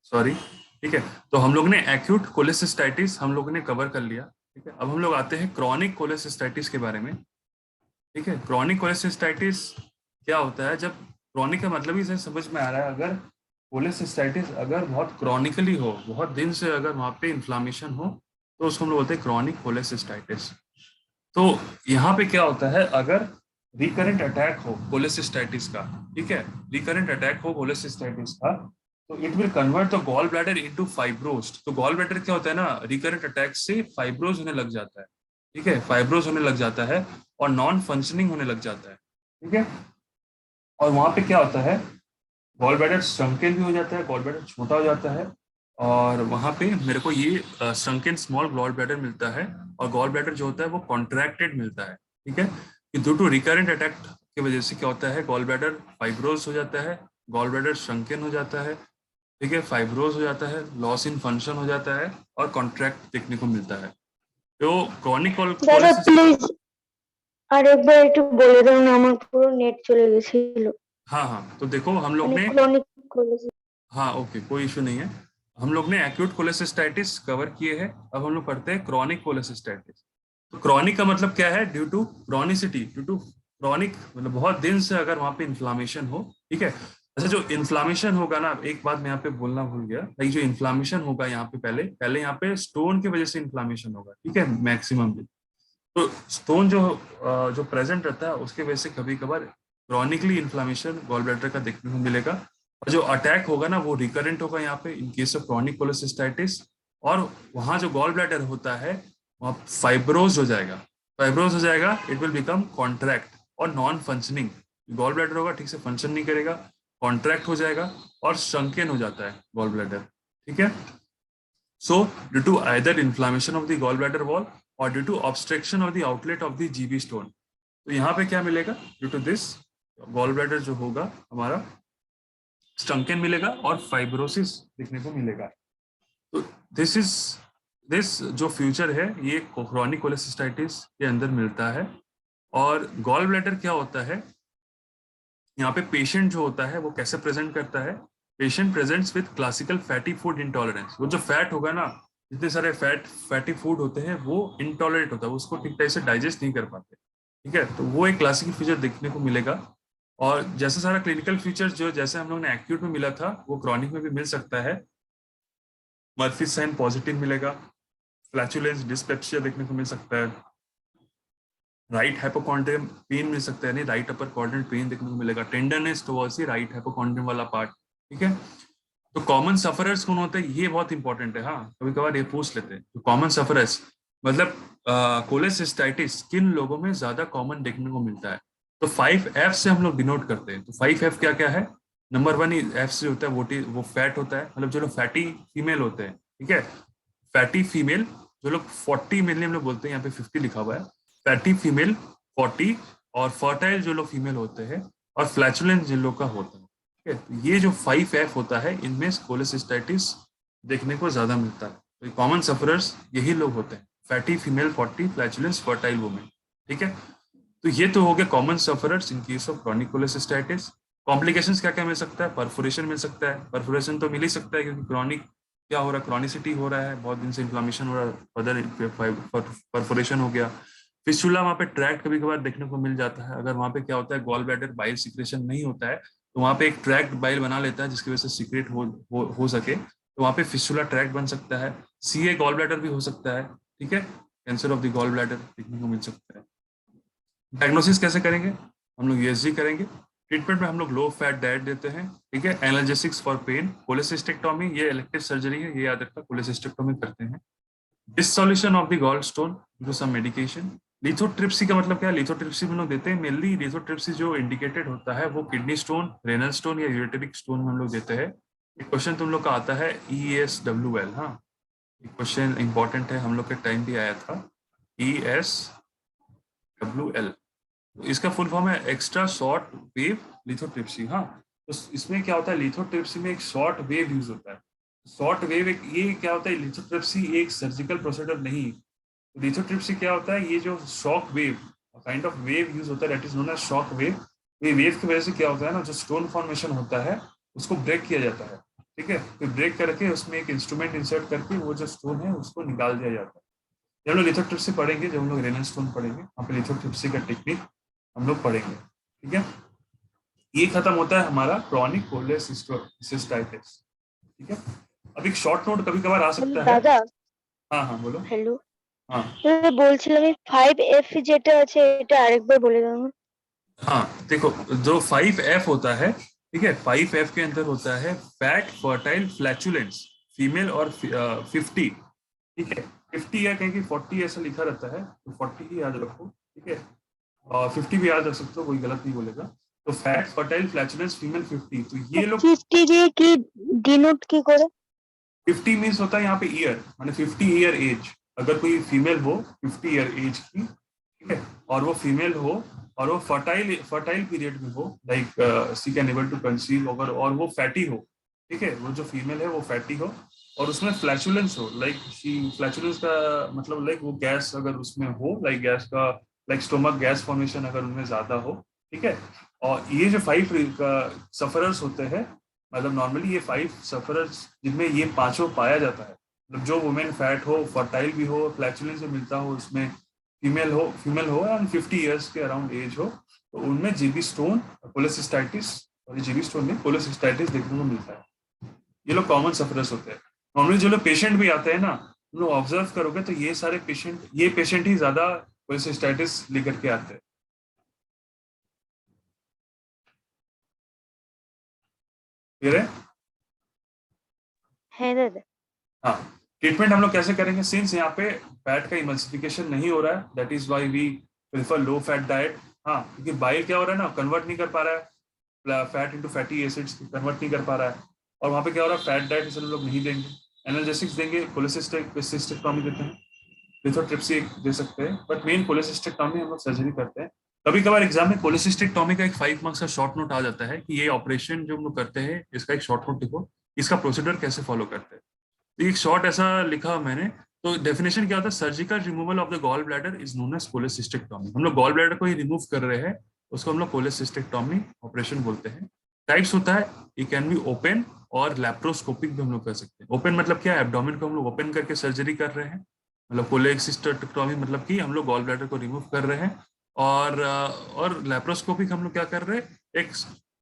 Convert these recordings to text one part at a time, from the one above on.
Sorry. ठीक है, तो हम लोग ने एक्यूट कोलेसिस्टाइटिस हम लोग ने कवर कर लिया। ठीक है, अब हम लोग आते हैं क्रॉनिक कोलेसिस्टाइटिस के बारे में। ठीक है, क्रॉनिक कोलेसिस्टाइटिस क्या होता है? जब क्रॉनिक का मतलब ही से समझ में आ रहा है, अगर कोलेसिस्टाइटिस अगर बहुत क्रॉनिकली हो, बहुत दिन से अगर वहां पे इन्फ्लामेशन हो, तो उसको हम लोग बोलते हैं क्रॉनिक कोलेसिस्टाइटिस। तो यहाँ पे क्या होता है, अगर रिकरेंट अटैक हो कोलेसिस्टाइटिस का, ठीक है, रिकरेंट अटैक हो कोलेसिस्टाइटिस का, तो it will convert the gall bladder into fibrosed. तो गॉल ब्लैडर क्या होता है ना, रिकरेंट अटैक से फाइब्रोज होने लग जाता है। ठीक है, फाइब्रोज होने लग जाता है और नॉन फंक्शनिंग होने लग जाता है। ठीक है, और वहां पे क्या होता है, गॉल ब्लैडर श्रंकन भी हो जाता है, गॉल ब्लैडर छोटा हो जाता है। और वहां पे मेरे को ये श्रंकन स्मॉल गॉल ब्लैडर मिलता है, और गॉल ब्लैडर जो होता है वो कॉन्ट्रैक्टेड मिलता है। ठीक है, कि ड्यू टू रिकरेंट अटैक की वजह से क्या होता है, गॉल ब्लैडर फाइब्रोज हो जाता है, गॉल ब्लैडर श्रंकन हो जाता है। ठीक है, फाइब्रोज हो जाता है, लॉस इन फंक्शन हो जाता है, और कॉन्ट्रैक्ट देखने को मिलता है। तो क्रॉनिक দাদা कोलेसिस। প্লিজ আরেকবার একটু বলে দাও না, আমার পুরো নেট চলে গেছিল। हाँ हाँ, তো देखो हम लोग মানে ने, ক্রনিক কোলেসিস। हाँ ओके, कोई इशू नहीं है। हम लोग ने एक्यूट कोलेसिस्टाइटिस कवर किए हैं, अब हम लोग पढ़ते हैं क्रॉनिक कोलेसिस्टाइटिस। तो क्रॉनिक का मतलब क्या है, due to chronicity, due to chronic मतलब बहुत दिन से अगर वहां पे इन्फ्लामेशन हो। ठीक है, अच्छा, जो इन्फ्लामेशन होगा ना, एक बात मैं यहाँ पे बोलना भूल गया भाई, जो इन्फ्लामेशन होगा यहाँ पे, पहले पहले यहाँ पे स्टोन की वजह से इन्फ्लामेशन होगा। ठीक है, मैक्सिमम। तो स्टोन जो प्रेजेंट रहता है उसके वजह से कभी कभार क्रॉनिकली इन्फ्लामेशन गॉल ब्लैडर का देखने को मिलेगा। और जो अटैक होगा ना वो रिकरेंट होगा यहाँ पे in case of chronic cholecystitis. और वहाँ जो गॉल ब्लैडर होता है वहाँ फाइब्रोज हो जाएगा। फाइब्रोज हो जाएगा, इट विल बिकम कॉन्ट्रैक्ट और नॉन फंक्शनिंग। गॉल ब्लैडर होगा ठीक से फंक्शन नहीं करेगा, कॉन्ट्रैक्ट हो जाएगा और श्रंकन हो जाता है गॉल ब्लैडर। ठीक है, so due to either inflammation of the gallbladder wall or due to obstruction of the outlet of the GB stone, तो यहाँ पे क्या मिलेगा, due to this gall bladder जो होगा हमारा स्टंकन मिलेगा और फाइब्रोसिस देखने को मिलेगा। तो दिस इज दिस जो फ्यूचर है ये क्रॉनिक कोलेसिस्टाइटिस के अंदर मिलता है। और गॉल ब्लैडर क्या होता है, यहाँ पे पेशेंट जो होता है वो कैसे प्रेजेंट करता है, patient presents with classical fatty food intolerance. वो जो फैट होगा ना, जितने सारे फैटी फूड होते हैं वो इंटॉलरेट होता है, उसको ठीक तरह से डाइजेस्ट नहीं कर पाते। ठीक है, तो वो एक क्लासिकल फीचर देखने को मिलेगा। और जैसे सारा क्लिनिकल फीचर जो जैसे हम लोग ने एक्यूट में मिला था वो क्रॉनिक में भी मिल सकता है। मर्फी साइन पॉजिटिव मिलेगा, फ्लैचुलेंस डिस्पेप्सिया देखने को मिल सकता है, राइट हाइपोकॉन्ड्रियम पेन मिल सकता है, नहीं राइट अपर क्वाड्रेंट पेन देखने को मिलेगा, tenderness towards the right hypochondrium वाला पार्ट। ठीक है, तो कॉमन सफरर्स कौन होते हैं ये बहुत इंपॉर्टेंट है। हाँ, कभी कभार ये पूछ लेते हैं, तो कॉमन सफरर्स मतलब कोलेसिस्टाइटिस किन लोगों में ज्यादा कॉमन देखने को मिलता है। तो 5F से हम लोग डिनोट करते हैं। तो 5F क्या क्या है, नंबर 1 एफ से होता है वो फैट होता है, मतलब जो लोग फैटी फीमेल होते हैं। ठीक है, फैटी फीमेल जो लोग 40 मेनली हम लोग बोलते हैं, यहाँ पे 50 लिखा हुआ है, फैटी फीमेल 40, और फर्टाइल जो लोग फीमेल होते हैं, और फ्लैचुलेंस जिन लोग का होता है। ठीक है, तो ये जो 5F होता है इनमें कोलेसिस्टाइटिस देखने को ज्यादा मिलता है। तो कॉमन सफरर्स यही लोग होते हैं, fatty female 40, flatulence, fertile women. ठीक है, तो ये तो हो गया common sufferers in case of chronic cholecystitis. Complications क्या क्या मिल सकता है, परफोरेशन मिल सकता है, परफोरेशन तो मिल ही सकता है क्योंकि क्रॉनिक क्या हो रहा है, क्रॉनिसिटी हो रहा है, बहुत दिन से इन्फ्लामेशन हो रहा है, फर्दर परफोरेशन हो गया। फिस्टुला वहाँ पे ट्रैक्ट कभी कभार देखने को मिल जाता है, अगर वहाँ पे क्या होता है गॉल ब्लैडर बाइल सिक्रेशन नहीं होता है, तो वहाँ पे एक ट्रैक्ट बाइल बना लेता है जिसकी वजह से सिक्रेट हो सके, तो वहाँ पे फिस्टुला ट्रैक्ट बन सकता है। सीए गॉल ब्लैडर भी हो सकता है। ठीक है, cancer of the gall bladder देखने को मिल सकता है। डायग्नोसिस कैसे करेंगे, हम लोग यूएसजी करेंगे। ट्रीटमेंट में हम लोग लो फैट डाइट देते हैं। ठीक है, एनाल्जेसिक्स फॉर पेन, कोलेसिस्टेक्टोमी ये इलेक्टिव सर्जरी है, ये याद रखना, कोलेसिस्टेक्टोमी करते हैं। Dissolution of the gall stone to some medication. Lithotripsy का मतलब क्या है, लिथोट्रिप्सी हम लोग देते हैं मेनली, लिथोट्रिप्सी जो इंडिकेटेड होता है वो किडनी स्टोन, रेनल स्टोन या यूरेटेरिक स्टोन में हम लोग देते हैं। एक क्वेश्चन तुम लोग का आता है ESWL, हाँ, एक क्वेश्चन इंपॉर्टेंट है, हम लोग के टाइम भी आया था, ESWL। इसका फुल फॉर्म है एक्स्ट्रा शॉर्ट वेव लिथोट्रिप्सी। हाँ, तो इसमें क्या होता है, लिथोट्रिप्सी में एक शॉर्ट वेव यूज होता है। शॉर्ट वेव एक ये क्या होता है, लिथोट्रिप्सी एक सर्जिकल प्रोसीजर नहीं। लिथोट्रिप्सी क्या होता है, ये जो shock wave kind of wave use होता है, that is known as shock wave. ये वेव की वजह से क्या होता है ना, जो स्टोन फॉर्मेशन होता है उसको ब्रेक किया जाता है। ठीक है, फिर ब्रेक करके उसमें एक इंस्ट्रूमेंट इंसर्ट करके वो जो स्टोन है उसको निकाल दिया जाता है। जब हम लोग लिथोट्रिप्सी पढ़ेंगे, जब हम लोग रेनल स्टोन पढ़ेंगे, वहाँ पे लिथोट्रिप्सी का टेक्निक हम लोग पढ़ेंगे। ठीक है, ये खत्म होता है हमारा क्रॉनिक कोलेसिस्टाइटिस। ठीक है, अब एक शॉर्ट नोट कभी कभार आ सकता है। দাদা, हाँ हाँ बोलो। হ্যালো। हाँ বলছিলাম এই 5F যেটা আছে এটা আরেকবার বলে দাও না। हाँ, देखो, जो 5F होता है, ठीक है, 5F के अंदर होता है फैट फर्टाइल फ्लैचुलेंस, फीमेल और 50। ठीक है, 50 या कहीं 40 ऐसा लिखा रहता है, तो 40 ही याद रखो। ठीक है, और 50 भी याद रख सकते हो, कोई गलत नहीं बोलेगा। तो फैट फर्टाइल फ्लैचुलेंस फीमेल 50, तो ये लोग 50 দিয়ে কি ডিনোট কি করে? 50 मीन्स होता है यहाँ पे ईयर, माने 50 ईयर एज। अगर कोई फीमेल हो 50 ईयर एज की, ठीक है, और वो फीमेल हो और वो फर्टाइल फर्टाइल पीरियड में हो, like she can able to conceive, अगर और वो फैटी हो, ठीक है, वो जो फीमेल है वो फैटी हो और उसमें फ्लैचुलेंस हो, लाइक शी फ्लैचुलेंस का मतलब लाइक वो गैस अगर उसमें हो, लाइक गैस का, लाइक स्टोमक गैस फॉर्मेशन अगर उनमें ज्यादा हो। ठीक है, और ये जो 5 सफरर्स होते हैं, मतलब नॉर्मली ये 5 सफरर्स जिनमें ये पांचों पाया जाता है, मतलब जो वुमेन फैट हो, फर्टाइल भी हो, फ्लैचुलेंस से मिलता हो, उसमें फीमेल हो एंड 50 इयर्स के अराउंड एज हो, तो उनमें जीबी स्टोन, कोलेसिस्टाइटिस, और जीबी स्टोन में कोलेसिस्टाइटिस देखने को मिलता है। ये लोग कॉमन सफरर्स होते हैं। नॉर्मली जो लोग पेशेंट भी आते हैं ना, तुम लोग ऑब्जर्व करोगे तो ये सारे पेशेंट, ये पेशेंट ही ज्यादा कोलेसिस्टाइटिस लेकर के आते हैं। क्लियर है? হ্যাঁ দাদা। हाँ, ट्रीटमेंट हम लोग कैसे करेंगे, सिंस यहाँ पे फैट का इमल्सिफिकेशन नहीं हो रहा है, that is why we prefer low fat diet. हाँ, क्योंकि बाइल क्या हो रहा है ना, कन्वर्ट नहीं कर पा रहा है fat into fatty acids, convert नहीं कर पा रहा है, और वहाँ पे क्या हो रहा है, फैट डाइट इसे हम लोग नहीं देंगे, एनाल्जेसिक्स देंगे, कोलेसिस्टेक्टोमी देते हैं, लिथोट्रिप्सी दे सकते हैं, बट मेन कोलेसिस्टेक्टोमी हम लोग सर्जरी करते हैं। कभी कभार एग्जाम में कोलेसिस्टेक्टोमी का एक 5 मार्क्स का शॉर्ट नोट आ जाता है कि ये ऑपरेशन जो हम लोग करते हैं इसका एक शॉर्ट नोट लिखो, इसका प्रोसीडर कैसे फॉलो करते हैं। एक शॉर्ट ऐसा लिखा मैंने, तो डेफिनेशन क्या होता है, surgical removal of the gall bladder is known as cholecystectomy. हम लोग गॉल ब्लैडर को ही रिमूव कर रहे हैं, उसको हम लोग कोलेसिस्टेक्टोमी ऑपरेशन बोलते हैं। टाइप्स होता है, ये कैन बी ओपन और लैप्रोस्कोपिक भी हम लोग कर सकते हैं। ओपन मतलब क्या है, एब्डोमेन को हम लोग ओपन करके सर्जरी कर रहे हैं, मतलब कोलेसिस्टेक्टोमी मतलब कि हम लोग गॉल ब्लैडर को रिमूव कर रहे हैं, और लैप्रोस्कोपिक हम लोग क्या कर रहे हैं, एक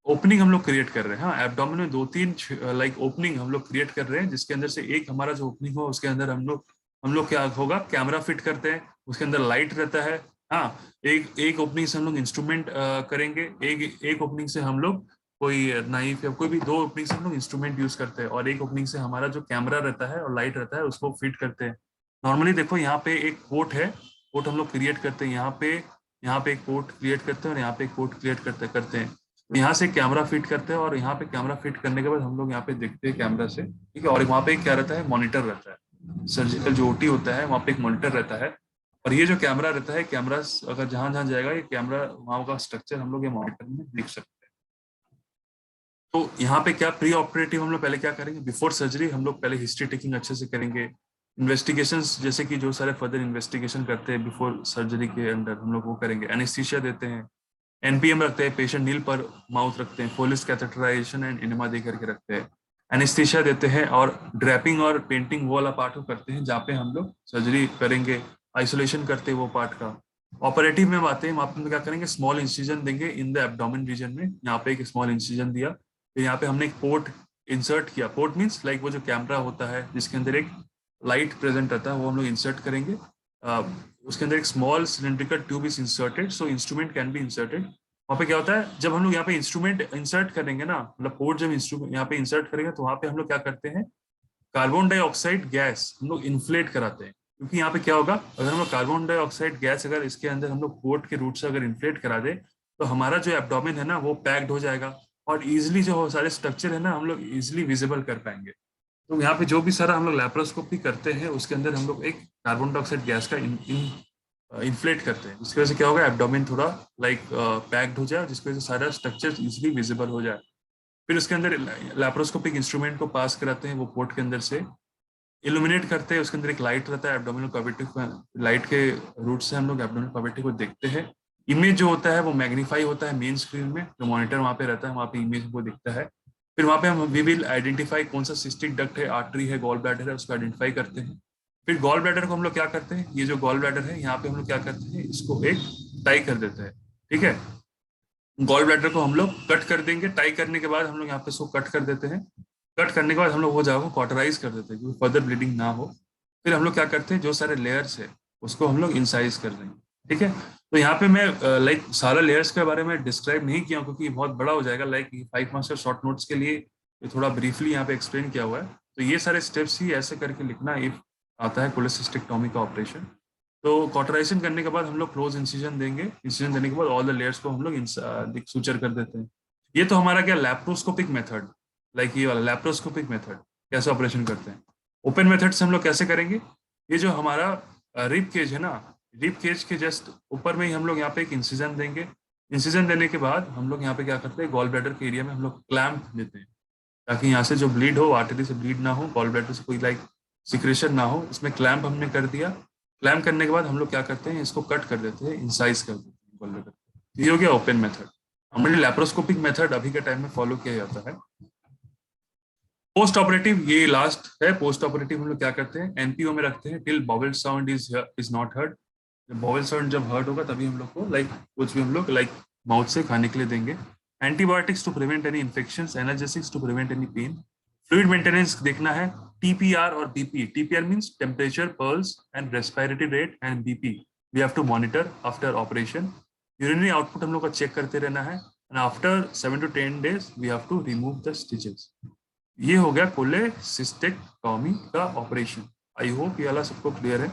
ओपनिंग हम लोग क्रिएट कर रहे हैं। हाँ, एब्डोमेन में 2-3 लाइक ओपनिंग हम लोग क्रिएट कर रहे हैं, जिसके अंदर से एक हमारा जो ओपनिंग हो उसके अंदर हम लोग क्या होगा, कैमरा फिट करते हैं, उसके अंदर लाइट रहता है। हाँ, एक एक ओपनिंग से हम लोग इंस्ट्रूमेंट करेंगे, एक ओपनिंग से हम लोग कोई नाइफ या कोई भी, 2 ओपनिंग से हम लोग इंस्ट्रूमेंट यूज करते हैं, और एक ओपनिंग से हमारा जो कैमरा रहता है और लाइट रहता है उसको फिट करते हैं। नॉर्मली देखो यहाँ पे एक पोर्ट है, पोर्ट हम लोग क्रिएट करते हैं, यहाँ पे एक पोर्ट क्रिएट करते हैं और यहाँ पे एक पोर्ट क्रिएट करते हैं। यहाँ से कैमरा फिट करते हैं और यहाँ पे कैमरा फिट करने के बाद हम लोग यहाँ पे देखते हैं कैमरा से, ठीक है, और वहाँ पे क्या रहता है, मॉनिटर रहता है। सर्जिकल जो ओटी होता है वहाँ पे एक मॉनिटर रहता है, और ये जो कैमरा रहता है, कैमरा अगर जहां जहां जाएगा ये कैमरा, वहां का स्ट्रक्चर हम लोग ये मॉनिटर में देख सकते हैं। तो यहाँ पे क्या प्री ऑपरेटिव हम लोग पहले क्या करेंगे, बिफोर सर्जरी हम लोग पहले हिस्ट्री टेकिंग अच्छे से करेंगे, इन्वेस्टिगेशंस जैसे कि जो सारे फर्दर इन्वेस्टिगेशन करते हैं बिफोर सर्जरी के अंदर हम लोग वो करेंगे, एनेस्थीसिया देते हैं, एनपीएम रखते हैं, पेशेंट नील पर माउथ रखते हैं, फोलिस कैथेटराइजेशन एंड इनेमा दे करके रखते हैं, एनेस्थीसिया देते हैं, और ड्रैपिंग और पेंटिंग वो वाला पार्ट को करते हैं जहाँ पे हम लोग सर्जरी करेंगे, आइसोलेशन करते हैं वो पार्ट का। ऑपरेटिव में बातें, वहाँ पे क्या करेंगे, स्मॉल इंसिजन देंगे इन द एब्डोमेन रीजन में, यहाँ पे एक स्मॉल इंसिजन दिया, फिर यहाँ पे हमने एक पोर्ट इंसर्ट किया, पोर्ट मीन्स लाइक वो जो कैमरा होता है जिसके अंदर एक लाइट प्रेजेंट रहता है वो हम लोग इंसर्ट करेंगे। उसके अंदर एक small cylindrical tube is inserted, so instrument can be inserted. वहाँ पे क्या होता है, जब हम लोग यहाँ पे इंस्ट्रूमेंट इंसर्ट करेंगे ना, मतलब पोर्ट जब इंस्ट्रूमेंट यहाँ पे इंसर्ट करेंगे तो वहाँ पे हम लोग क्या करते हैं, कार्बन डाइऑक्साइड गैस हम लोग इन्फ्लेट कराते हैं, क्योंकि यहाँ पे क्या होगा, अगर हम लोग कार्बन डाइऑक्साइड गैस अगर इसके अंदर हम लोग पोर्ट के रूट से अगर इन्फ्लेट करा दे, तो हमारा जो एब्डोमेन है ना वो पैक्ड हो जाएगा, और इजिली जो सारे स्ट्रक्चर है ना हम लोग इजिली विजिबल कर पाएंगे। तो यहाँ पे जो भी सारा हम लोग लैप्रोस्कोपी करते हैं उसके अंदर हम लोग एक कार्बन डाइऑक्साइड गैस का इन्फ्लेट करते हैं, जिसकी वजह से क्या होगा, एब्डोमेन थोड़ा लाइक पैक्ड हो जाए, जिसकी वजह से सारा स्ट्रक्चर इजिली विजिबल हो जाए। फिर उसके अंदर लैप्रोस्कोपिक इंस्ट्रूमेंट को पास कराते हैं वो पोर्ट के अंदर से, इल्यूमिनेट करते हैं, उसके अंदर एक लाइट रहता है एब्डोमिनल कैविटी, लाइट के रूट से हम लोग एब्डोमिनल कैविटी को देखते हैं। इमेज जो होता है वो मैग्नीफाई होता है मेन स्क्रीन में, जो मॉनिटर वहाँ पे रहता है वहाँ पे इमेज वो दिखता है। फिर वहाँ पे हम वी विल आइडेंटिफाई कौन सा सिस्टिक डक्ट है, आर्टरी है, गॉल ब्लैडर है, उसको आइडेंटिफाई करते हैं। फिर गॉल ब्लैडर को हम लोग क्या करते हैं, ये जो गॉल ब्लैडर है यहाँ पे हम लोग क्या करते हैं, इसको एक टाई कर देते हैं। ठीक है, गॉल ब्लैडर को हम लोग कट कर देंगे। टाई करने के बाद हम लोग यहाँ पे इसको कट कर देते हैं। कट करने के बाद हम लोग वो जगह को कॉटराइज कर देते हैं क्योंकि फर्दर ब्लीडिंग ना हो। फिर हम लोग क्या करते हैं, जो सारे लेयर्स है उसको हम लोग इंसाइज कर देंगे। ठीक है, तो यहाँ पे मैं लाइक सारा लेयर्स के बारे में डिस्क्राइब नहीं किया क्योंकि ये बहुत बड़ा हो जाएगा। लाइक 5 मास्टर शॉर्ट नोट्स के लिए ये थोड़ा ब्रीफली यहाँ पे एक्सप्लेन किया हुआ है। तो ये सारे स्टेप्स ही ऐसे करके लिखना इफ आता है कोलेसिस्टेक्टोमी का ऑपरेशन। तो कॉटराइजेशन करने के बाद हम लोग क्लोज इंसिजन देंगे। इंसिजन देने के बाद ऑल द लेयर्स को हम लोग सूचर कर देते हैं। ये तो हमारा क्या लैप्रोस्कोपिक मेथड, लाइक ये वाला लैप्रोस्कोपिक मेथड कैसे ऑपरेशन करते हैं। ओपन मेथड से हम लोग कैसे करेंगे, ये जो हमारा रिब केज है ना, रिब केज के जस्ट ऊपर में ही हम लोग यहाँ पे एक इंसिजन देंगे। इंसिजन देने के बाद हम लोग यहाँ पे क्या करते हैं, गॉल ब्लैडर के एरिया में हम लोग क्लैम्प देते हैं ताकि यहाँ से जो ब्लीड हो, आर्टरी से ब्लीड ना हो, गॉल ब्लैडर से कोई लाइक सिक्रेशन ना हो। इसमें क्लैम्प हमने कर दिया। क्लैम्प करने के बाद हम लोग क्या करते हैं, इसको कट कर देते हैं, इंसाइज कर देते हैं गॉल ब्लैडर। ये हो गया ओपन मेथड। हमारे लैप्रोस्कोपिक मेथड अभी के टाइम में फॉलो किया जाता है। पोस्ट ऑपरेटिव ये लास्ट है। पोस्ट ऑपरेटिव हम लोग क्या करते हैं, एनपीओ में रखते हैं till bowel sound is not heard. जब बॉवेल साउंड जब हर्ड होगा तभी हम लोग को लाइक कुछ भी हम लोग लाइक माउथ से खाने के लिए देंगे। Antibiotics to prevent any infections, analgesics to prevent any pain. Fluid maintenance देखना है, टीपीआर और BP. TPR means temperature, pulse and respiratory rate, and BP we have to monitor after operation. Urinary output हम लोग को check करते रहना है and after 7 to 10 days we have to remove the stitches. ये हो गया कोलेसिस्टेक्टोमी का ऑपरेशन। आई होप ये वाला सबको क्लियर है।